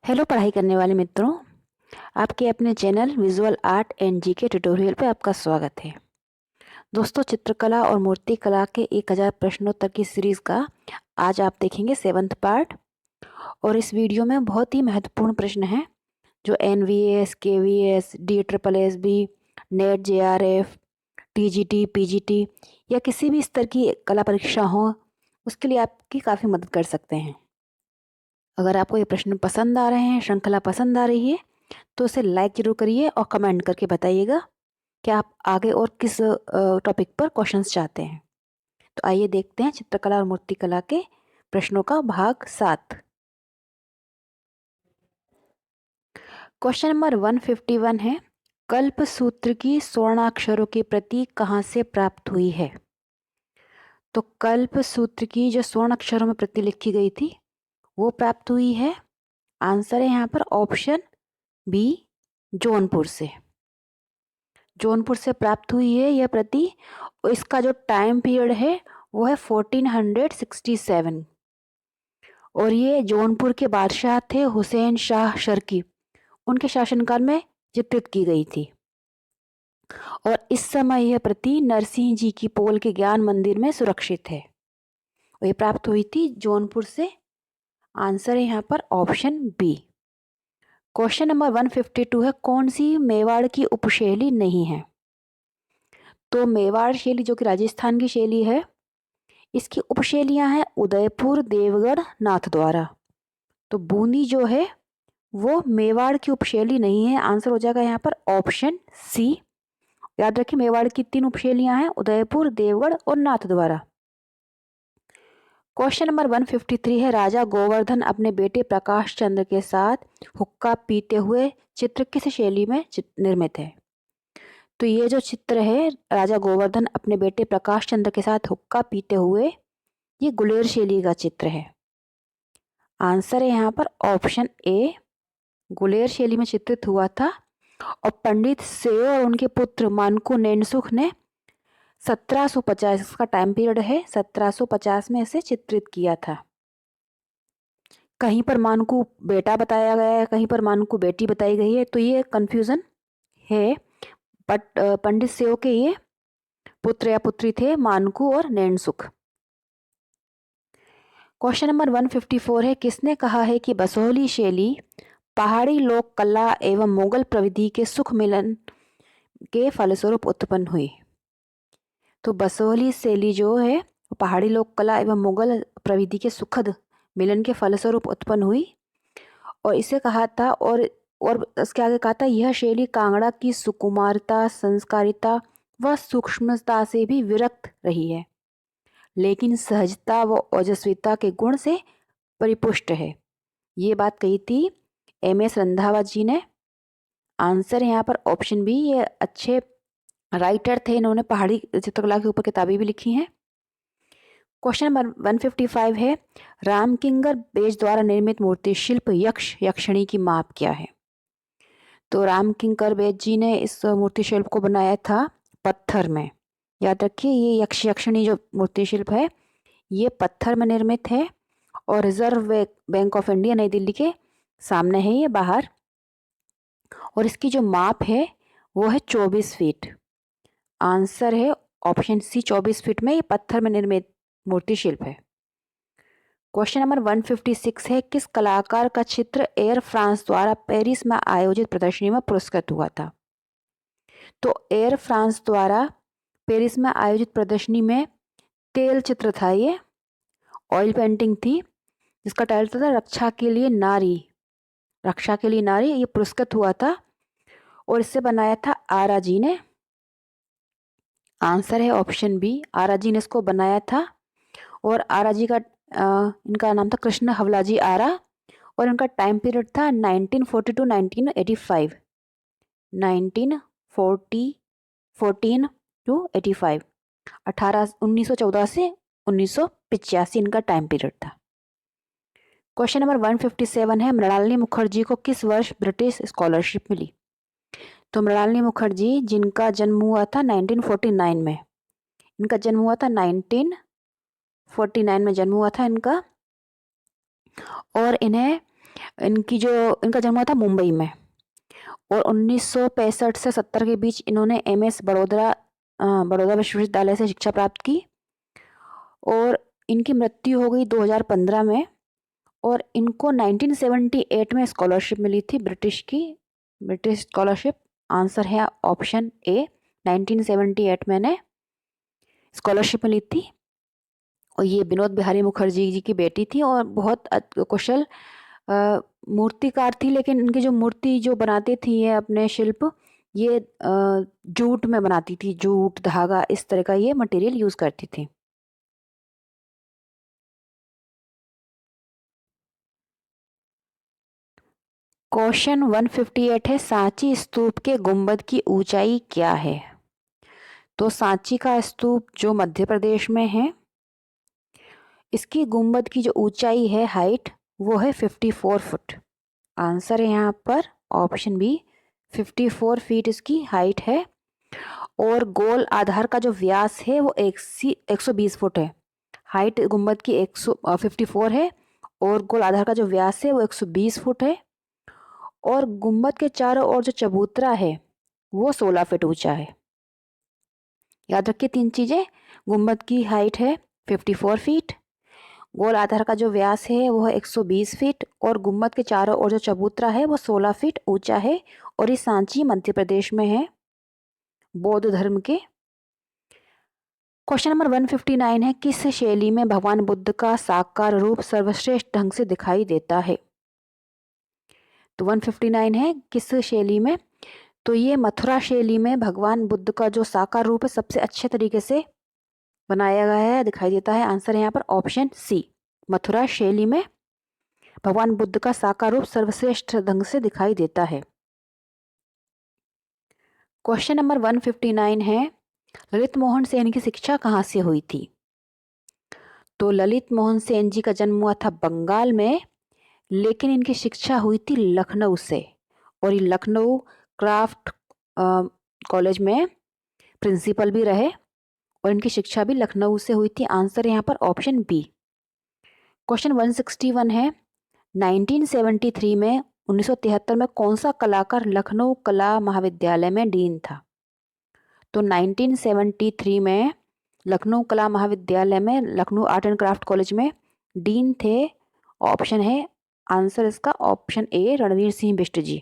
Hello पढ़ाई करने वाले मित्रों, आपके अपने channel visual art and GK tutorial पे आपका स्वागत है। दोस्तों, चित्रकला और मूर्तिकला के 1000 प्रश्नों तक की सीरीज़ का आज आप देखेंगे 7th पार्ट। और इस वीडियो में बहुत ही महत्वपूर्ण प्रश्न हैं जो NVS, KVS, DSSB, net, JRF, TGT, PGT या किसी भी स्तर की कला परीक्षा हो, उसके लिए आपकी काफ़ी मदद कर सकते हैं। अगर आपको ये प्रश्न पसंद आ रहे हैं, श्रृंखला पसंद आ रही है, तो उसे लाइक ज़रूर करिए और कमेंट करके बताइएगा कि आप आगे और किस टॉपिक पर क्वेश्चंस चाहते हैं। तो आइए देखते हैं चित्रकला और मूर्तिकला के प्रश्नों का भाग 7। क्वेश्चन नंबर 151 है, कल्प सूत्र की स्वर्णाक्षरों की प्रति कहाँ से प्राप्त हुई है? तो कल्प सूत्र की जो स्वर्ण अक्षरों में प्रति लिखी गई थी वो प्राप्त हुई है। आंसर है यहाँ पर ऑप्शन बी, जौनपुर से। जौनपुर से प्राप्त हुई है यह प्रति। इसका जो टाइम पीरियड है वो है 1467 और ये जौनपुर के बादशाह थे हुसैन शाह शर्की, उनके शासनकाल में चित्रित की गई थी। और इस समय यह प्रति नरसिंह जी की पोल के ज्ञान मंदिर में सुरक्षित है। ये प्राप्त हुई थी जौनपुर से। आंसर है यहाँ पर ऑप्शन बी। क्वेश्चन नंबर 152 है, कौन सी मेवाड़ की उपशैली नहीं है? तो मेवाड़ शैली जो कि राजस्थान की शैली है, इसकी उपशैलियां हैं उदयपुर, देवगढ़, नाथद्वारा। तो बूंदी जो है वो मेवाड़ की उपशैली नहीं है। आंसर हो जाएगा यहाँ पर ऑप्शन सी। याद रखिए, मेवाड़ की 3 उपशैलियां हैं, उदयपुर, देवगढ़ और नाथद्वारा। क्वेश्चन नंबर 153 है, राजा गोवर्धन अपने बेटे प्रकाश चंद्र के साथ हुक्का पीते हुए चित्र किस शैली में निर्मित है? तो ये जो चित्र है, राजा गोवर्धन अपने बेटे प्रकाश चंद्र के साथ हुक्का पीते हुए, ये गुलेर शैली का चित्र है। आंसर है यहाँ पर ऑप्शन ए, गुलेर शैली में चित्रित हुआ था। और पंडित सेओ और उनके पुत्र मानकू नेनसुख ने 1750, इसका टाइम पीरियड है, 1750 में इसे चित्रित किया था। कहीं पर मानकू बेटा बताया गया है, कहीं पर मानकू बेटी बताई गई है, तो ये कंफ्यूजन है। बट पंडित सेओ के ये पुत्र या पुत्री थे, मानकू और नैनसुख। क्वेश्चन नंबर 154 है, किसने कहा है कि बसोहली शैली पहाड़ी लोक कला एवं मुगल प्रविधि के सुख मिलन के फलस्वरूप उत्पन्न हुई? तो बसोहली शैली जो है पहाड़ी लोक कला एवं मुगल प्रविधि के सुखद मिलन के फलस्वरूप उत्पन्न हुई। और इसे कहा था, और इसके आगे कहा था, यह शैली कांगड़ा की सुकुमारता, संस्कारिता व सूक्ष्मता से भी विरक्त रही है, लेकिन सहजता व ओजस्विता के गुण से परिपुष्ट है। ये बात कही थी MS रंधावा जी ने। आंसर है यहाँ पर ऑप्शन बी। ये अच्छे राइटर थे, इन्होंने पहाड़ी चित्रकला के ऊपर किताबें भी लिखी हैं। क्वेश्चन नंबर 155 है, रामकिंकर बेज द्वारा निर्मित मूर्ति शिल्प यक्ष यक्षिणी की माप क्या है? तो रामकिंकर बेज जी ने इस मूर्ति शिल्प को बनाया था पत्थर में। याद रखिए, ये यक्ष यक्षिणी जो मूर्ति शिल्प है ये पत्थर में निर्मित है और रिजर्व बैंक ऑफ इंडिया नई दिल्ली के सामने है ये बाहर। और इसकी जो माप है वो है 24 फीट। आंसर है ऑप्शन सी, 24 फीट में ये पत्थर में निर्मित मूर्ति शिल्प है। क्वेश्चन नंबर 156 है, किस कलाकार का चित्र एयर फ्रांस द्वारा पेरिस में आयोजित प्रदर्शनी में पुरस्कृत हुआ था? तो एयर फ्रांस द्वारा पेरिस में आयोजित प्रदर्शनी में तेल चित्र था, ये ऑयल पेंटिंग थी जिसका टाइटल था रक्षा के लिए नारी। रक्षा के लिए नारी, ये पुरस्कृत हुआ था और इससे बनाया था आरा जी ने। आंसर है ऑप्शन बी, आरा जी ने इसको बनाया था। और आरा जी का इनका नाम था कृष्ण हवलाजी आरा और इनका टाइम पीरियड था 1940 टू 1985। 1914 टू 85, 1914 से 1985 इनका टाइम पीरियड था। क्वेश्चन नंबर 157 है, मृणालिनी मुखर्जी को किस वर्ष ब्रिटिश स्कॉलरशिप मिली? तो मृणालिनी मुखर्जी जिनका जन्म हुआ था 1949 में, इनका जन्म हुआ था 1949 में जन्म हुआ था इनका। और इन्हें इनका जन्म हुआ था मुंबई में और 1965 से 70 के बीच इन्होंने MS बड़ौदा विश्वविद्यालय से शिक्षा प्राप्त की और इनकी मृत्यु हो गई 2015 में। और इनको 1978 में स्कॉलरशिप मिली थी ब्रिटिश स्कॉलरशिप। आंसर है ऑप्शन ए, 1978 में इन्हें स्कॉलरशिप मिली थी। और ये विनोद बिहारी मुखर्जी जी की बेटी थी और बहुत कुशल मूर्तिकार थी। लेकिन इनकी जो मूर्ति जो बनाती थी ये अपने शिल्प, ये जूट में बनाती थी, जूट धागा इस तरह का ये मटेरियल यूज करती थी। क्वेश्चन 158 है, सांची स्तूप के गुंबद की ऊंचाई क्या है? तो सांची का स्तूप जो मध्य प्रदेश में है, इसकी गुंबद की जो ऊंचाई है, हाइट, वो है 54 फुट। आंसर है यहाँ पर ऑप्शन बी, 54 फीट इसकी हाइट है। और गोल आधार का जो व्यास है वो 120 फुट है। हाइट गुंबद की 54 है और गोल आधार का जो व्यास है वो 120 फुट है। और गुंबद के चारों ओर जो चबूतरा है वो 16 फीट ऊंचा है। याद रखिए तीन चीजें, गुंबद की हाइट है 54 फीट, गोल आधार का जो व्यास है वो है 120 फीट और गुंबद के चारों ओर जो चबूतरा है वो 16 फीट ऊंचा है। और ये सांची मध्य प्रदेश में है, बौद्ध धर्म के। क्वेश्चन नंबर 159 है, किस शैली में भगवान बुद्ध का साकार रूप सर्वश्रेष्ठ ढंग से दिखाई देता है? तो 159 है किस शैली में? तो ये मथुरा शैली में भगवान बुद्ध का जो साकार रूप है सबसे अच्छे तरीके से बनाया गया है, दिखाई देता है। आंसर है यहाँ पर ऑप्शन सी, मथुरा शैली में भगवान बुद्ध का साकार रूप सर्वश्रेष्ठ ढंग से दिखाई देता है। क्वेश्चन नंबर 159 है, ललित मोहन सेन की शिक्षा कहाँ से हुई थी? तो ललित मोहन सेन जी का जन्म हुआ था बंगाल में, लेकिन इनकी शिक्षा हुई थी लखनऊ से। और ये लखनऊ क्राफ्ट कॉलेज में प्रिंसिपल भी रहे और इनकी शिक्षा भी लखनऊ से हुई थी। आंसर यहाँ पर ऑप्शन बी। क्वेश्चन 161 है, 1973 में 1973 में कौन सा कलाकार लखनऊ कला महाविद्यालय में डीन था? तो 1973 में लखनऊ कला महाविद्यालय में, Lucknow art and craft college में डीन थे। ऑप्शन है आंसर इसका ऑप्शन ए, रणवीर सिंह बिष्ट जी।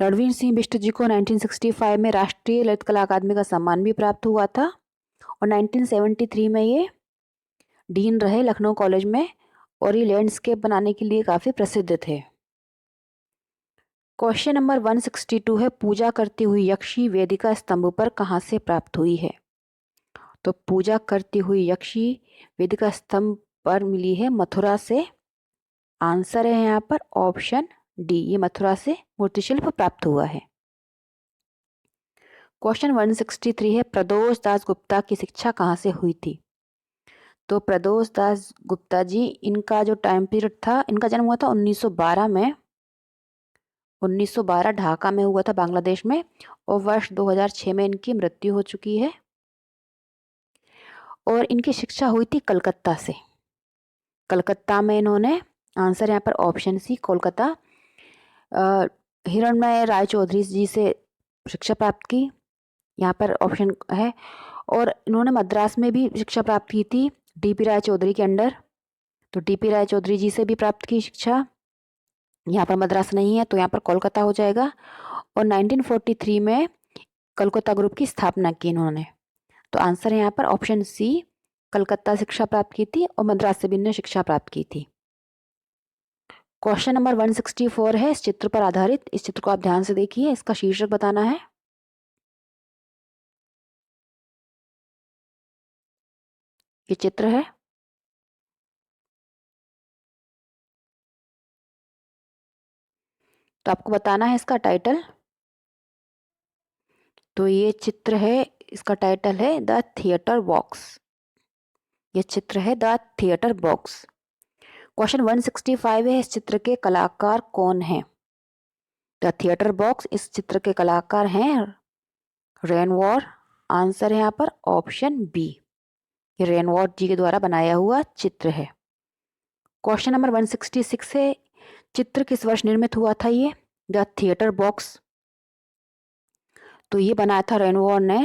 रणवीर सिंह बिष्ट जी को 1965 में राष्ट्रीय ललित कला अकादमी का सम्मान भी प्राप्त हुआ था और 1973 में ये डीन रहे लखनऊ कॉलेज में और ये लैंडस्केप बनाने के लिए काफ़ी प्रसिद्ध थे। क्वेश्चन नंबर 162 है, पूजा करती हुई यक्षी वेदिका स्तंभ पर कहाँ से प्राप्त हुई है? तो पूजा करती हुई यक्षी वेदिका स्तंभ पर मिली है मथुरा से। आंसर है यहाँ पर ऑप्शन डी, ये मथुरा से मूर्तिशिल्प प्राप्त हुआ है। क्वेश्चन 163 है, प्रदोष दास गुप्ता की शिक्षा कहाँ से हुई थी? तो प्रदोष दास गुप्ता जी, इनका जो टाइम पीरियड था, इनका जन्म हुआ था 1912 में। 1912 ढाका में हुआ था, बांग्लादेश में। और वर्ष 2006 में इनकी मृत्यु हो चुकी है। और इनकी शिक्षा हुई थी कलकत्ता से। कलकत्ता में इन्होंने, आंसर यहाँ पर ऑप्शन सी, कोलकाता, हिरणमय राय चौधरी जी से शिक्षा प्राप्त की, यहाँ पर ऑप्शन है। और इन्होंने मद्रास में भी शिक्षा प्राप्त की थी DP राय चौधरी के अंडर। तो DP राय चौधरी जी से भी प्राप्त की शिक्षा। यहाँ पर मद्रास नहीं है तो यहाँ पर कोलकाता हो जाएगा। और 1943 में कलकत्ता ग्रुप की स्थापना की इन्होंने। तो आंसर है यहाँ पर ऑप्शन सी, कलकत्ता शिक्षा प्राप्त की थी और मद्रास से भी इन्होंने शिक्षा प्राप्त की थी। क्वेश्चन नंबर 164 है, इस चित्र पर आधारित, इस चित्र को आप ध्यान से देखिए, इसका शीर्षक बताना है। ये चित्र है, तो आपको बताना है इसका टाइटल। तो ये चित्र है, इसका टाइटल है द थिएटर बॉक्स। ये चित्र है द थिएटर बॉक्स। क्वेश्चन 165 है, इस चित्र के कलाकार कौन हैं? द थिएटर बॉक्स, इस चित्र के कलाकार हैं रेनवॉर। आंसर है यहाँ पर ऑप्शन बी, ये रेनवॉर जी के द्वारा बनाया हुआ चित्र है। क्वेश्चन नंबर 166 है, चित्र किस वर्ष निर्मित हुआ था ये? The theatre box. तो ये बनाया था रेनवॉर ने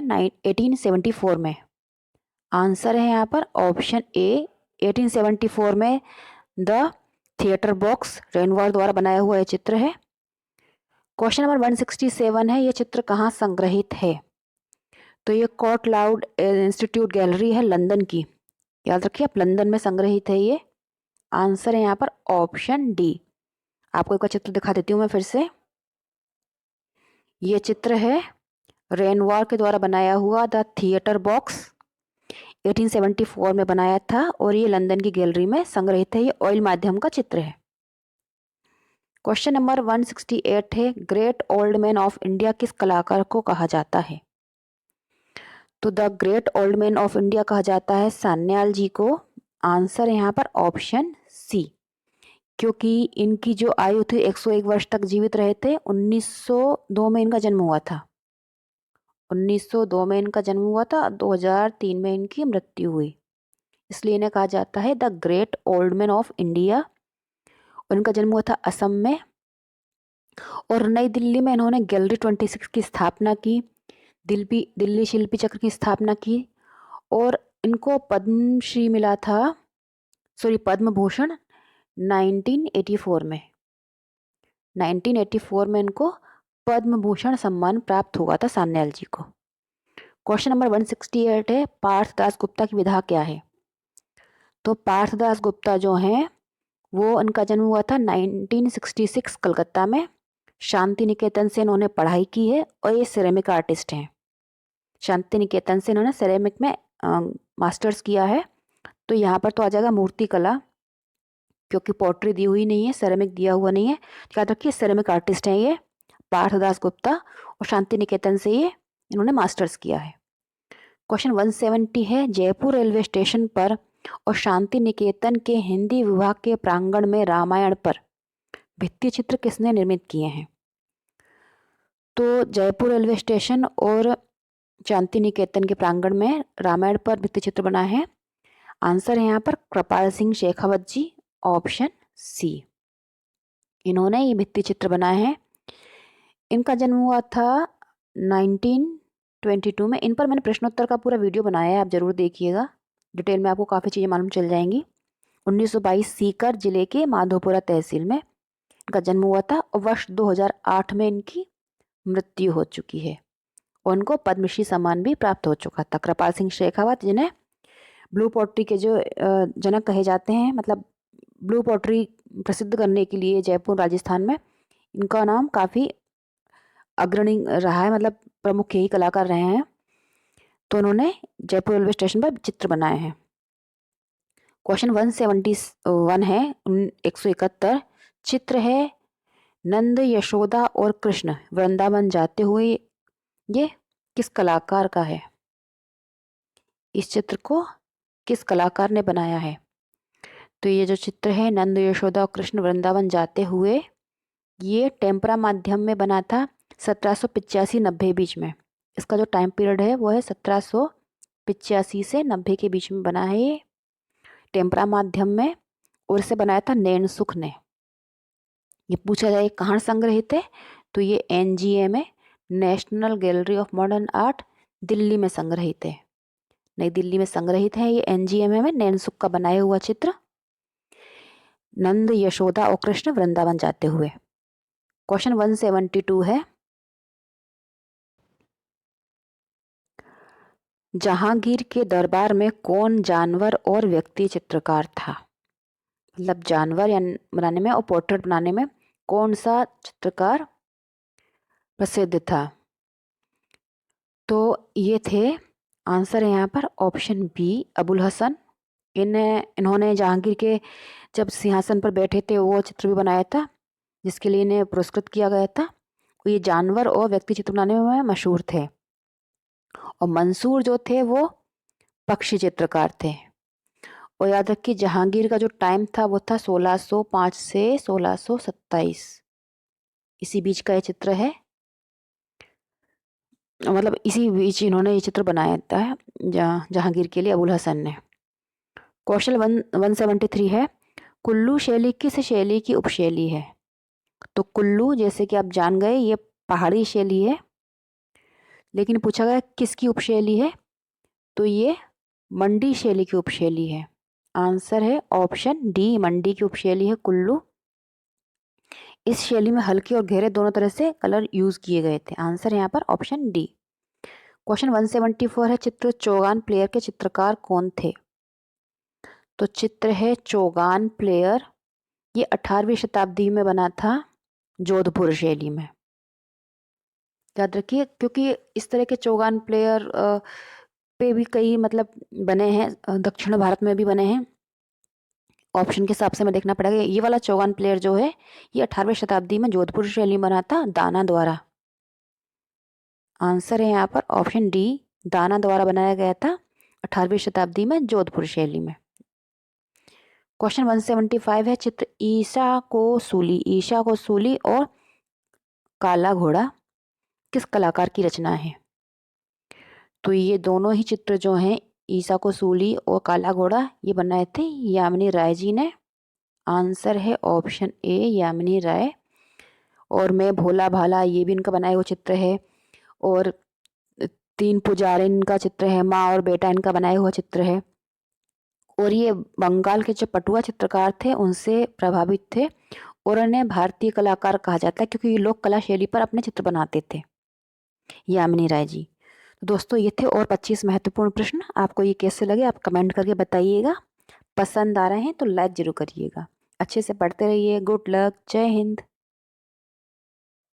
1874 में। आंसर है यहाँ पर ऑप्शन ए, 1874 में द थिएटर बॉक्स रेनवॉर द्वारा बनाया हुआ यह चित्र है। क्वेश्चन नंबर 167 है, यह चित्र कहाँ संग्रहित है? तो ये कोर्ट लाउड इंस्टीट्यूट गैलरी है लंदन की, याद रखिए आप, लंदन में संग्रहित है ये। आंसर है यहाँ पर ऑप्शन डी। आपको एक चित्र दिखा देती हूँ मैं फिर से। ये चित्र है रेनवॉर के द्वारा बनाया हुआ द थिएटर बॉक्स, 1874 में बनाया था और ये लंदन की गैलरी में संग्रहित है। ये ऑयल माध्यम का चित्र है। क्वेश्चन नंबर 168 है, great old man of India किस कलाकार को कहा जाता है? तो the great old man of India कहा जाता है सान्याल जी को। आंसर है यहाँ पर ऑप्शन सी, क्योंकि इनकी जो आयु थी 101 वर्ष तक जीवित रहे थे। 1902 में इनका जन्म हुआ था। 1902 में इनका जन्म हुआ था, 2003 में इनकी मृत्यु हुई, इसलिए इन्हें कहा जाता है the great old man of India. और इनका जन्म हुआ था असम में, और नई दिल्ली में इन्होंने गैलरी 26 की स्थापना की, दिल्ली शिल्पी चक्र की स्थापना की, और इनको पद्मश्री मिला था, पद्म भूषण 1984 में। 1984 में इनको पद्म भूषण सम्मान प्राप्त हुआ था सान्याल जी को। क्वेश्चन नंबर 168 है, पार्थ दास गुप्ता की विधा क्या है? तो पार्थ दास गुप्ता जो हैं वो, इनका जन्म हुआ था 1966 कलकत्ता में। शांति निकेतन से इन्होंने पढ़ाई की है और ये सिरेमिक आर्टिस्ट हैं। शांति निकेतन से इन्होंने सिरेमिक में मास्टर्स किया है। तो यहाँ पर तो आ जाएगा मूर्ति कला, क्योंकि पोट्री दी हुई नहीं है, सिरेमिक दिया हुआ नहीं है। याद रखिए सिरेमिक आर्टिस्ट हैं ये पार्थ दास गुप्ता, और शांति निकेतन से ये इन्होंने मास्टर्स किया है। क्वेश्चन 170 है, जयपुर रेलवे स्टेशन पर और शांति निकेतन के हिंदी विभाग के प्रांगण में रामायण पर भित्ति चित्र किसने निर्मित किए हैं? तो जयपुर रेलवे स्टेशन और शांति निकेतन के प्रांगण में रामायण पर भित्ति चित्र बना है। आंसर है यहाँ पर कृपाल सिंह शेखावत जी, ऑप्शन सी। इन्होंने ये भित्ति चित्र बनाए हैं। इनका जन्म हुआ था 1922 में। इन पर मैंने प्रश्नोत्तर का पूरा वीडियो बनाया है, आप जरूर देखिएगा, डिटेल में आपको काफ़ी चीज़ें मालूम चल जाएंगी। 1922 सीकर जिले के माधोपुरा तहसील में इनका जन्म हुआ था, और वर्ष 2008 में इनकी मृत्यु हो चुकी है, और उनको पद्मश्री सम्मान भी प्राप्त हो चुका था। कृपाल सिंह शेखावत, जिन्हें ब्लू पॉटरी के जो जनक कहे जाते हैं, मतलब ब्लू पॉटरी प्रसिद्ध करने के लिए जयपुर राजस्थान में इनका नाम काफ़ी अग्रणी रहा है, मतलब प्रमुख यही कलाकार रहे हैं। तो उन्होंने जयपुर रेलवे स्टेशन पर चित्र बनाए हैं। क्वेश्चन 171 है, 171 चित्र है नंद यशोदा और कृष्ण वृंदावन जाते हुए, ये किस कलाकार का है? इस चित्र को किस कलाकार ने बनाया है? तो ये जो चित्र है नंद यशोदा और कृष्ण वृंदावन जाते हुए, ये टेम्परा माध्यम में बना था 1785-90 बीच में। इसका जो टाइम पीरियड है वो है 1785 से 90 के बीच में बना है ये टेम्परा माध्यम में, और इसे बनाया था नैन सुख ने। ये पूछा जाए कहाँ संग्रहित है, तो ये एनजीए में, national gallery of modern art, Delhi में संग्रहित है। नई दिल्ली में संग्रहित है ये एनजीएम में नैन सुख का बनाया हुआ चित्र, नंद यशोदा और कृष्ण वृंदावन जाते हुए। क्वेश्चन 172 है, जहांगीर के दरबार में कौन जानवर और व्यक्ति चित्रकार था? मतलब जानवर बनाने में और पोर्ट्रेट बनाने में कौन सा चित्रकार प्रसिद्ध था? तो ये थे, आंसर है यहाँ पर ऑप्शन बी, अबुल हसन। इन्होंने जहांगीर के जब सिंहासन पर बैठे थे वो चित्र भी बनाया था, जिसके लिए इन्हें पुरस्कृत किया गया था। ये जानवर और व्यक्ति चित्र बनाने में मशहूर थे। और मंसूर जो थे वो पक्षी चित्रकार थे। और याद रखिए जहांगीर का जो टाइम था वो था 1605 से 1627, इसी बीच का ये चित्र है, मतलब इसी बीच इन्होंने ये चित्र बनाया था जहांगीर के लिए अबुल हसन ने। क्वेश्चन 173 है, कुल्लू शैली किस शैली की उपशैली है? तो कुल्लू जैसे कि आप जान गए ये पहाड़ी शैली है, लेकिन पूछा गया किसकी उपशैली है, तो ये मंडी शैली की उपशैली है। आंसर है ऑप्शन डी, मंडी की उपशैली है कुल्लू। इस शैली में हल्के और गहरे दोनों तरह से कलर यूज किए गए थे। आंसर है यहाँ पर ऑप्शन डी। क्वेश्चन 174 है, चित्र चौगान प्लेयर के चित्रकार कौन थे? तो चित्र है चौगान प्लेयर, ये 18वीं शताब्दी में बना था जोधपुर शैली में। याद रखिए, क्योंकि इस तरह के चौगान प्लेयर पे भी कई मतलब बने हैं, दक्षिण भारत में भी बने हैं। ऑप्शन के हिसाब से मैं देखना पड़ेगा। ये वाला चौगान प्लेयर जो है ये 18वीं शताब्दी में जोधपुर शैली में बना था दाना द्वारा। आंसर है यहाँ पर ऑप्शन डी, दाना द्वारा बनाया गया था 18वीं शताब्दी में जोधपुर शैली में। क्वेश्चन 175 है, चित्र ईशा को सूली और काला घोड़ा किस कलाकार की रचना है? तो ये दोनों ही चित्र जो हैं ईशा को सूली और काला घोड़ा ये बनाए थे यामिनी राय जी ने। आंसर है ऑप्शन ए, यामिनी राय। और मैं भोला भाला ये भी इनका बनाया हुआ चित्र है, और तीन पुजारी इनका चित्र है, माँ और बेटा इनका बनाया हुआ चित्र है। और ये बंगाल के जो पटुआ चित्रकार थे उनसे प्रभावित थे, और उन्हें भारतीय कलाकार कहा जाता है क्योंकि ये लोक कला शैली पर अपने चित्र बनाते थे, यामिनी राय जी। तो दोस्तों ये थे और 25 महत्वपूर्ण प्रश्न। आपको ये कैसे लगे आप कमेंट करके बताइएगा। पसंद आ रहे हैं तो लाइक जरूर करिएगा। अच्छे से पढ़ते रहिए। Good luck. जय हिंद।